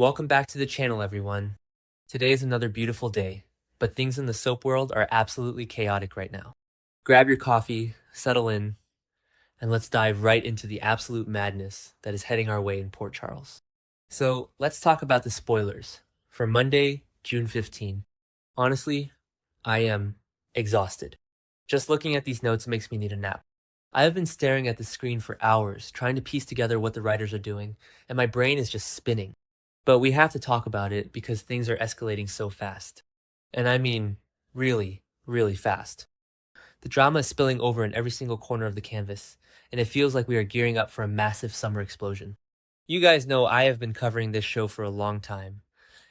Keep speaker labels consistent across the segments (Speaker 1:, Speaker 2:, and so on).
Speaker 1: Welcome back to the channel, everyone. Today is another beautiful day, but things in the soap world are absolutely chaotic right now. Grab your coffee, settle in, and let's dive right into the absolute madness that is heading our way in Port Charles. So, let's talk about the spoilers for Monday, June 15. Honestly, I am exhausted. Just looking at these notes makes me need a nap. I have been staring at the screen for hours, trying to piece together what the writers are doing, and my brain is just spinning. But we have to talk about it because things are escalating so fast. And I mean, really, really fast. The drama is spilling over in every single corner of the canvas, and it feels like we are gearing up for a massive summer explosion. You guys know I have been covering this show for a long time,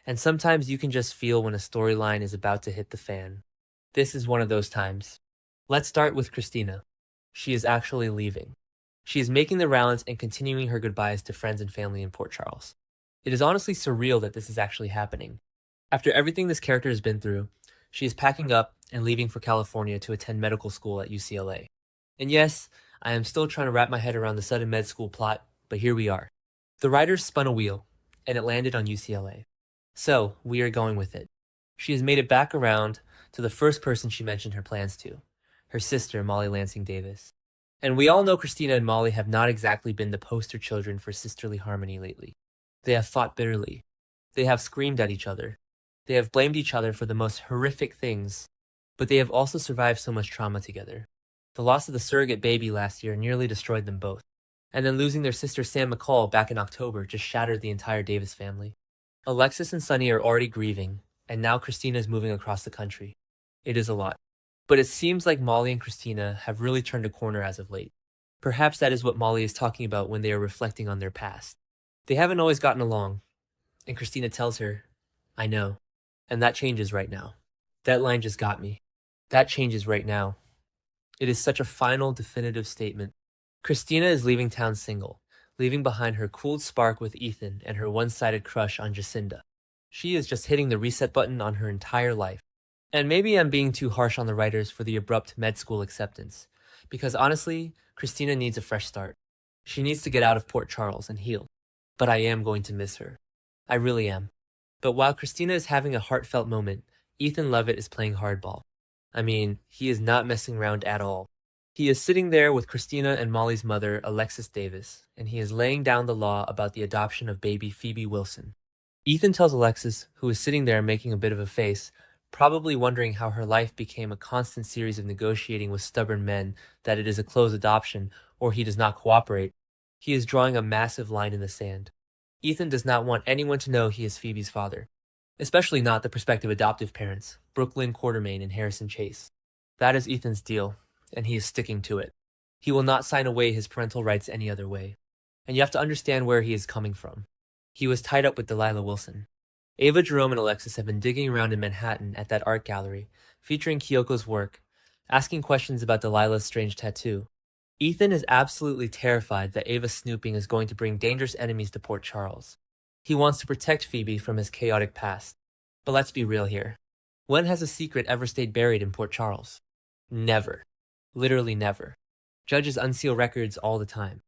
Speaker 1: and sometimes you can just feel when a storyline is about to hit the fan. This is one of those times. Let's start with Christina. She is actually leaving. She is making the rounds and continuing her goodbyes to friends and family in Port Charles. It is honestly surreal that this is actually happening. After everything this character has been through, she is packing up and leaving for California to attend medical school at UCLA. And yes, I am still trying to wrap my head around the sudden med school plot, but here we are. The writers spun a wheel, and it landed on UCLA. So, we are going with it. She has made it back around to the first person she mentioned her plans to, her sister, Molly Lansing Davis. And we all know Christina and Molly have not exactly been the poster children for sisterly harmony lately. They have fought bitterly. They have screamed at each other. They have blamed each other for the most horrific things. But they have also survived so much trauma together. The loss of the surrogate baby last year nearly destroyed them both. And then losing their sister Sam McCall back in October just shattered the entire Davis family. Alexis and Sunny are already grieving, and now Christina is moving across the country. It is a lot. But it seems like Molly and Christina have really turned a corner as of late. Perhaps that is what Molly is talking about when they are reflecting on their past. They haven't always gotten along, and Christina tells her, I know. And that changes right now. That line just got me. That changes right now. It is such a final, definitive statement. Christina is leaving town single, leaving behind her cooled spark with Ethan and her one-sided crush on Jacinda. She is just hitting the reset button on her entire life. And maybe I'm being too harsh on the writers for the abrupt med school acceptance, because honestly, Christina needs a fresh start. She needs to get out of Port Charles and heal. But I am going to miss her. I really am. But while Christina is having a heartfelt moment, Ethan Lovett is playing hardball. I mean, he is not messing around at all. He is sitting there with Christina and Molly's mother, Alexis Davis, and he is laying down the law about the adoption of baby Phoebe Wilson. Ethan tells Alexis, who is sitting there making a bit of a face, probably wondering how her life became a constant series of negotiating with stubborn men, that it is a closed adoption or he does not cooperate. He is drawing a massive line in the sand. Ethan does not want anyone to know he is Phoebe's father, especially not the prospective adoptive parents, Brooklyn Quartermain and Harrison Chase. That is Ethan's deal, and he is sticking to it. He will not sign away his parental rights any other way. And you have to understand where he is coming from. He was tied up with Delilah Wilson. Ava Jerome and Alexis have been digging around in Manhattan at that art gallery, featuring Kyoko's work, asking questions about Delilah's strange tattoo. Ethan is absolutely terrified that Ava's snooping is going to bring dangerous enemies to Port Charles. He wants to protect Phoebe from his chaotic past. But let's be real here. When has a secret ever stayed buried in Port Charles? Never. Literally never. Judges unseal records all the time.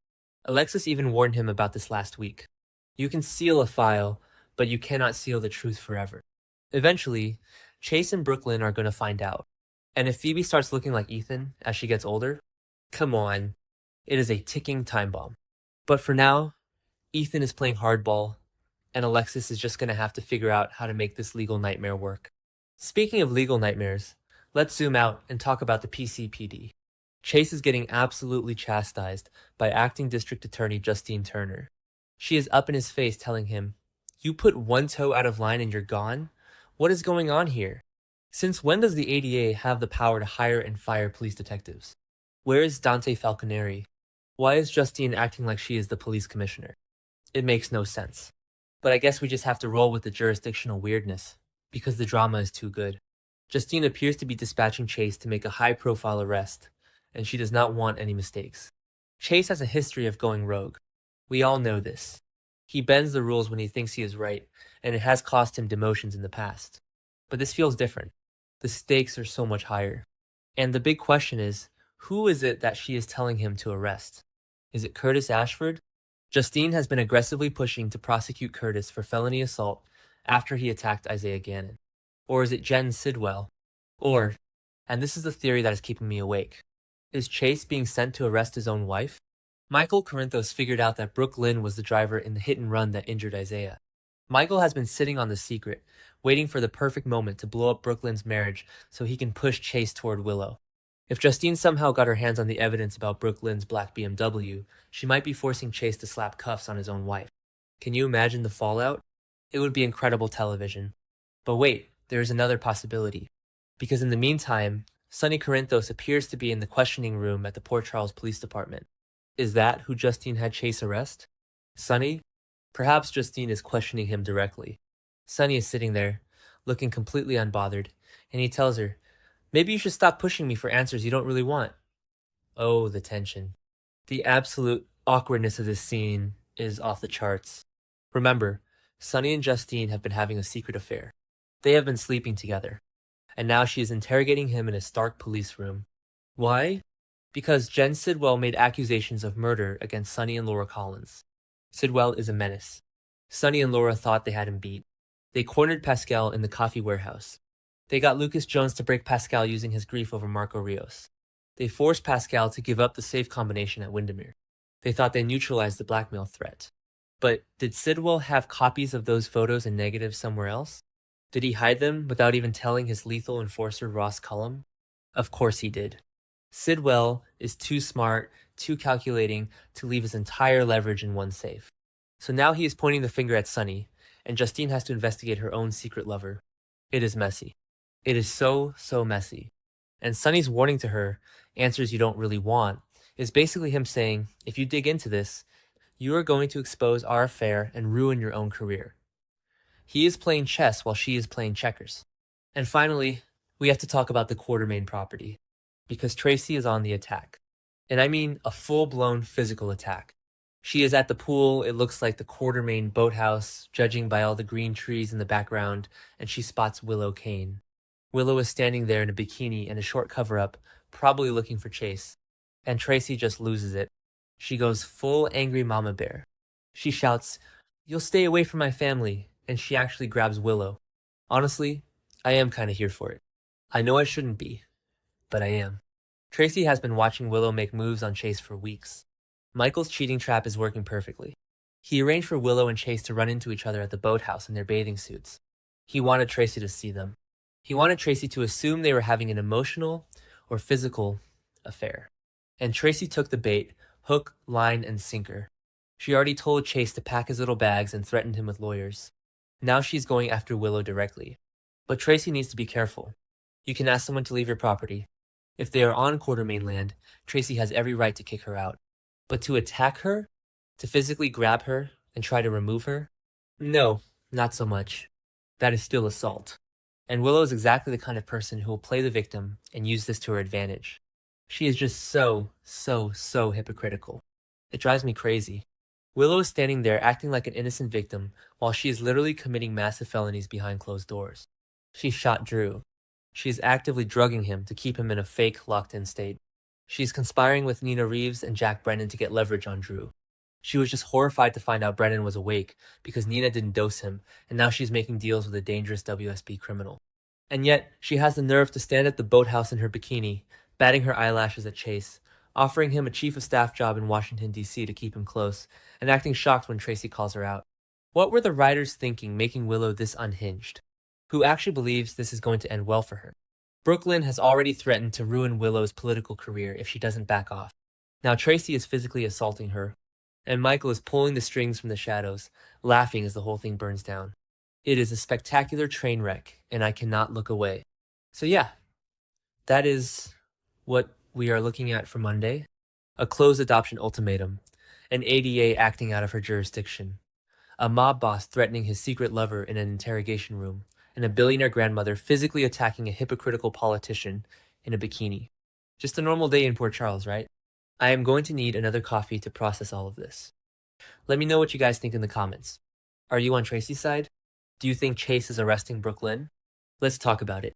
Speaker 1: Alexis even warned him about this last week. You can seal a file, but you cannot seal the truth forever. Eventually, Chase and Brooklyn are going to find out. And if Phoebe starts looking like Ethan as she gets older, come on, it is a ticking time bomb. But for now, Ethan is playing hardball, and Alexis is just going to have to figure out how to make this legal nightmare work. Speaking of legal nightmares, let's zoom out and talk about the PCPD. Chase is getting absolutely chastised by acting district attorney Justine Turner. She is up in his face telling him, "You put one toe out of line and you're gone? What is going on here? Since when does the ADA have the power to hire and fire police detectives? Where is Dante Falconeri? Why is Justine acting like she is the police commissioner? It makes no sense." But I guess we just have to roll with the jurisdictional weirdness, because the drama is too good. Justine appears to be dispatching Chase to make a high-profile arrest, and she does not want any mistakes. Chase has a history of going rogue. We all know this. He bends the rules when he thinks he is right, and it has cost him demotions in the past. But this feels different. The stakes are so much higher. And the big question is, who is it that she is telling him to arrest? Is it Curtis Ashford? Justine has been aggressively pushing to prosecute Curtis for felony assault after he attacked Isaiah Gannon. Or is it Jen Sidwell? Or, and this is the theory that is keeping me awake, is Chase being sent to arrest his own wife? Michael Corinthos figured out that Brooke Lynn was the driver in the hit and run that injured Isaiah. Michael has been sitting on the secret, waiting for the perfect moment to blow up Brooke Lynn's marriage so he can push Chase toward Willow. If Justine somehow got her hands on the evidence about Brooke Lynn's black BMW, she might be forcing Chase to slap cuffs on his own wife. Can you imagine the fallout? It would be incredible television. But wait, there is another possibility. Because in the meantime, Sonny Corinthos appears to be in the questioning room at the Port Charles Police Department. Is that who Justine had Chase arrest? Sonny? Perhaps Justine is questioning him directly. Sonny is sitting there, looking completely unbothered, and he tells her, "Maybe you should stop pushing me for answers you don't really want." Oh, the tension. The absolute awkwardness of this scene is off the charts. Remember, Sonny and Justine have been having a secret affair. They have been sleeping together, and now she is interrogating him in a Stark police room. Why? Because Jen Sidwell made accusations of murder against Sonny and Laura Collins. Sidwell is a menace. Sonny and Laura thought they had him beat. They cornered Pascal in the coffee warehouse. They got Lucas Jones to break Pascal using his grief over Marco Rios. They forced Pascal to give up the safe combination at Windermere. They thought they neutralized the blackmail threat. But did Sidwell have copies of those photos and negatives somewhere else? Did he hide them without even telling his lethal enforcer Ross Cullum? Of course he did. Sidwell is too smart, too calculating to leave his entire leverage in one safe. So now he is pointing the finger at Sonny, and Justine has to investigate her own secret lover. It is messy. It is so messy. And Sonny's warning to her, answers you don't really want, is basically him saying, if you dig into this, you are going to expose our affair and ruin your own career. He is playing chess while she is playing checkers. And finally, we have to talk about the Quartermain property, because Tracy is on the attack. And I mean a full-blown physical attack. She is at the pool, it looks like the Quartermain boathouse, judging by all the green trees in the background, and she spots Willow Kane. Willow is standing there in a bikini and a short cover-up, probably looking for Chase. And Tracy just loses it. She goes full angry mama bear. She shouts, "You'll stay away from my family," and she actually grabs Willow. Honestly, I am kinda here for it. I know I shouldn't be, but I am. Tracy has been watching Willow make moves on Chase for weeks. Michael's cheating trap is working perfectly. He arranged for Willow and Chase to run into each other at the boathouse in their bathing suits. He wanted Tracy to see them. He wanted Tracy to assume they were having an emotional or physical affair. And Tracy took the bait, hook, line, and sinker. She already told Chase to pack his little bags and threatened him with lawyers. Now she's going after Willow directly. But Tracy needs to be careful. You can ask someone to leave your property. If they are on Quartermain land, Tracy has every right to kick her out. But to attack her? To physically grab her and try to remove her? No, not so much. That is still assault. And Willow is exactly the kind of person who will play the victim and use this to her advantage. She is just so hypocritical. It drives me crazy. Willow is standing there acting like an innocent victim while she is literally committing massive felonies behind closed doors. She shot Drew. She is actively drugging him to keep him in a fake, locked-in state. She is conspiring with Nina Reeves and Jack Brennan to get leverage on Drew. She was just horrified to find out Brennan was awake because Nina didn't dose him, and now she's making deals with a dangerous WSB criminal. And yet, she has the nerve to stand at the boathouse in her bikini, batting her eyelashes at Chase, offering him a chief of staff job in Washington, D.C. to keep him close, and acting shocked when Tracy calls her out. What were the writers thinking making Willow this unhinged? Who actually believes this is going to end well for her? Brooke Lynn has already threatened to ruin Willow's political career if she doesn't back off. Now Tracy is physically assaulting her, and Michael is pulling the strings from the shadows, laughing as the whole thing burns down. It is a spectacular train wreck, and I cannot look away. So yeah, that is what we are looking at for Monday. A closed adoption ultimatum, an ADA acting out of her jurisdiction, a mob boss threatening his secret lover in an interrogation room, and a billionaire grandmother physically attacking a hypocritical politician in a bikini. Just a normal day in Port Charles, right? I am going to need another coffee to process all of this. Let me know what you guys think in the comments. Are you on Tracy's side? Do you think Chase is arresting Brooke Lynn? Let's talk about it.